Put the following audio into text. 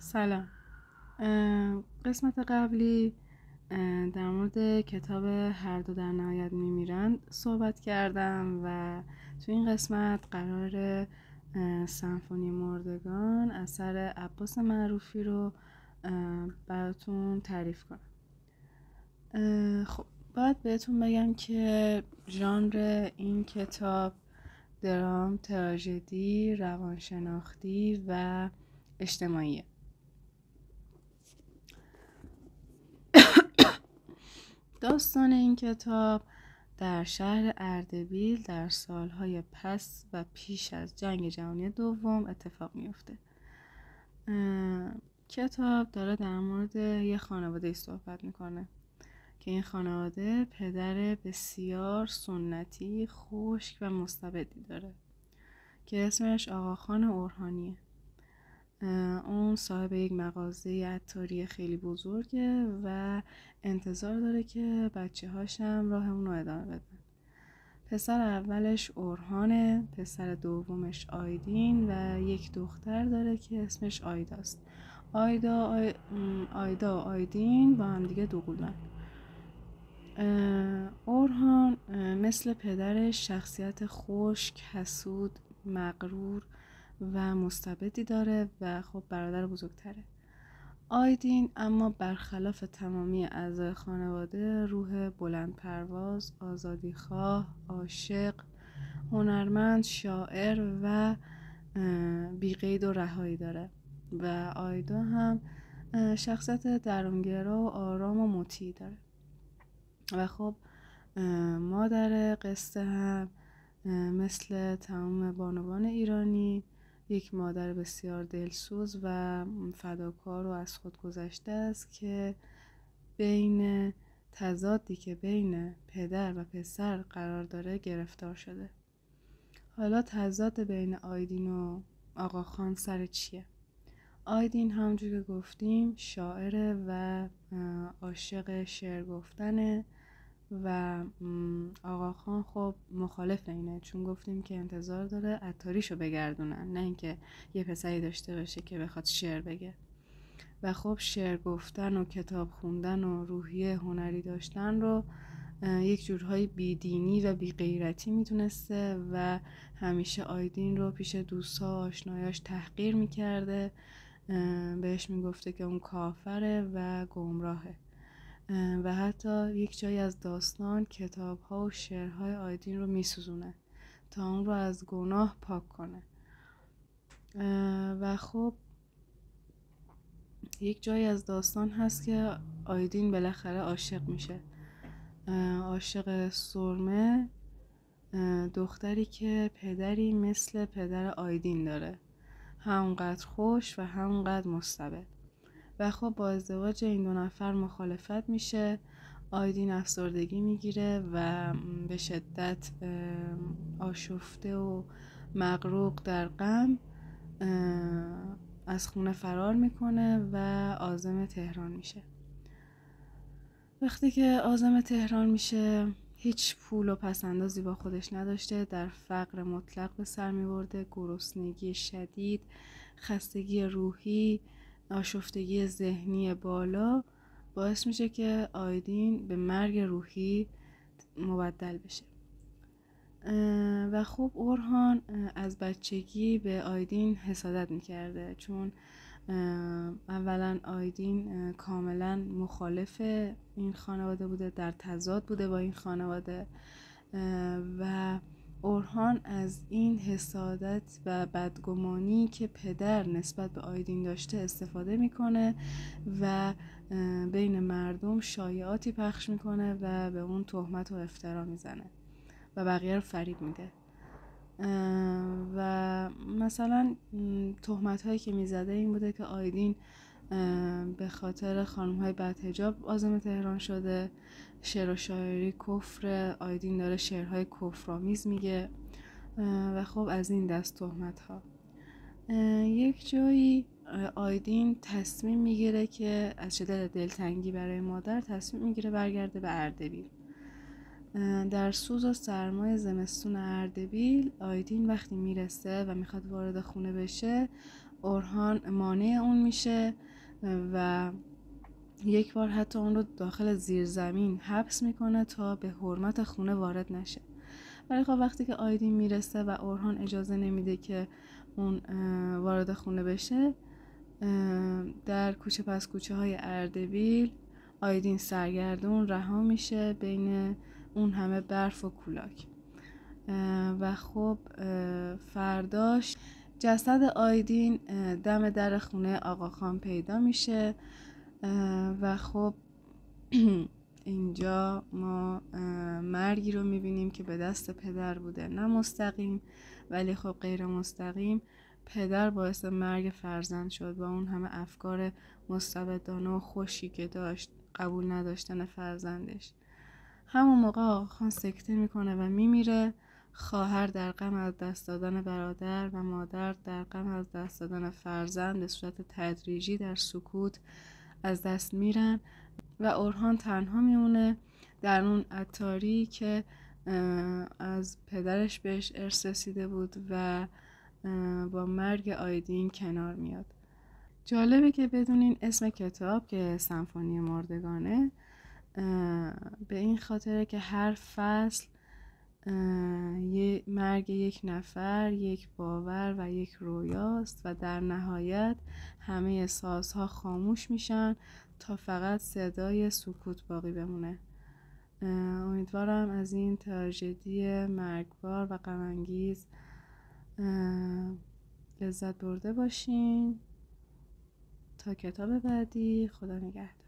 سلام. قسمت قبلی در مورد کتاب هر دو در نهایت میمیرند صحبت کردم و تو این قسمت قرار سمفونی مردگان اثر عباس معروفی رو براتون تعریف کنم. خب باید بهتون بگم که ژانر این کتاب درام، تراژدی، روانشناختی و اجتماعیه. داستان این کتاب در شهر اردبیل در سالهای پس و پیش از جنگ جهانی دوم اتفاق میفته. کتاب داره در مورد یه خانواده صحبت میکنه که این خانواده پدر بسیار سنتی، خشک و مستبدی داره که اسمش آقاخان اورهانیه. اون صاحب یک مغازه عطاری خیلی بزرگه و انتظار داره که بچه هاشم راه اونو ادامه بدن. پسر اولش اورهانه، پسر دومش آیدین و یک دختر داره که اسمش آیداست. آیدا و آیدین با هم دیگه دوقلوان. اورهان مثل پدرش شخصیت خشک، حسود، مغرور و مستبدی داره و خب برادر بزرگتره. آیدین اما برخلاف تمامی اعضای خانواده روح بلند پرواز، آزادیخواه، عاشق، هنرمند، شاعر و بی‌قید و رهایی داره و آیدا هم شخصیت درونگرا و آرام و مطیع داره. و خب مادر قصه هم مثل تمام بانوان ایرانی یک مادر بسیار دلسوز و فداکار و از خود گذشته است که بین تضادی که بین پدر و پسر قرار داره گرفتار شده. حالا تضاد بین آیدین و آقاخان سر چیه؟ آیدین همونجور که گفتیم شاعره و عاشق شعر گفتنه و آقاخان خب مخالف اینه، چون گفتیم که انتظار داره عطاریشو بگردونن، نه اینکه یه پسری داشته باشه که بخواد شعر بگه. و خب شعر گفتن و کتاب خوندن و روحیه هنری داشتن رو یک جورهای بیدینی و بیغیرتی میتونسته و همیشه آیدین رو پیش دوستا و آشنایاش تحقیر میکرده، بهش میگفته که اون کافره و گمراهه و حتی یک جایی از داستان کتاب‌ها و شعرهای آیدین رو میسوزونه تا اون رو از گناه پاک کنه. و خب یک جایی از داستان هست که آیدین بالاخره عاشق میشه، عاشق سرمه، دختری که پدری مثل پدر آیدین داره، همونقدر خوش و همونقدر مستبد. و خب با ازدواج این دو نفر مخالفت میشه. آیدین افسردگی میگیره و به شدت آشفته و مغروق در غم از خونه فرار میکنه و عازم تهران میشه. وقتی که عازم تهران میشه هیچ پول و پسندازی با خودش نداشته، در فقر مطلق به سر میبرده، گرسنگی شدید، خستگی روحی، آشفتگی ذهنی بالا باعث میشه که آیدین به مرگ روحی مبدل بشه. و خب اورهان از بچگی به آیدین حسادت میکرده، چون اولا آیدین کاملا مخالف این خانواده بوده، در تضاد بوده با این خانواده و اورهان از این حسادت و بدگمانی که پدر نسبت به آیدین داشته استفاده میکنه و بین مردم شایعاتی پخش میکنه و به اون تهمت و افترا میزنه و بقیه رو فریب میده. و مثلا تهمت هایی که میزده این بوده که آیدین به خاطر خانم های بدحجاب عازم تهران شده، شعر و شاعری کفر، آیدین داره شعرهای کفرآمیز میگه و خب از این دست تهمت ها. یک جایی آیدین تصمیم میگیره که از شدت دلتنگی برای مادر تصمیم میگیره برگرده به اردبیل در سوز و سرمای زمستون اردبیل آیدین وقتی میرسه و میخواد وارد خونه بشه، اورهان مانع اون میشه و یک بار حتی اون رو داخل زیرزمین حبس میکنه تا به حرمت خونه وارد نشه. ولی خب وقتی که آیدین میرسه و اورهان اجازه نمیده که اون وارد خونه بشه، در کوچه پس کوچه های اردبیل آیدین سرگردون رها میشه بین اون همه برف و کولاک. و خب فرداش جسد آیدین دم در خونه آقاخان پیدا میشه و خب اینجا ما مرگی رو میبینیم که به دست پدر بوده، نه مستقیم ولی خب غیر مستقیم. پدر باعث مرگ فرزند شد با اون همه افکار مستبدانه و خوشی که داشت، قبول نداشتن فرزندش. همون موقع آقاخان سکته میکنه و میمیره. خواهر در غم از دست دادن برادر و مادر در غم از دست دادن فرزند به صورت تدریجی در سکوت از دست میرن و اورهان تنها میمونه در اون عطاری که از پدرش بهش ارث رسیده بود و با مرگ آیدین کنار میاد. جالبه که بدونین اسم کتاب که سمفونی مردگانه به این خاطره که هر فصل مرگ یک نفر، یک باور و یک رویاست و در نهایت همه سازها خاموش میشن تا فقط صدای سکوت باقی بمونه. امیدوارم از این تراژدی مرگبار و غم انگیز لذت برده باشین. تا کتاب بعدی، خدا نگهدار.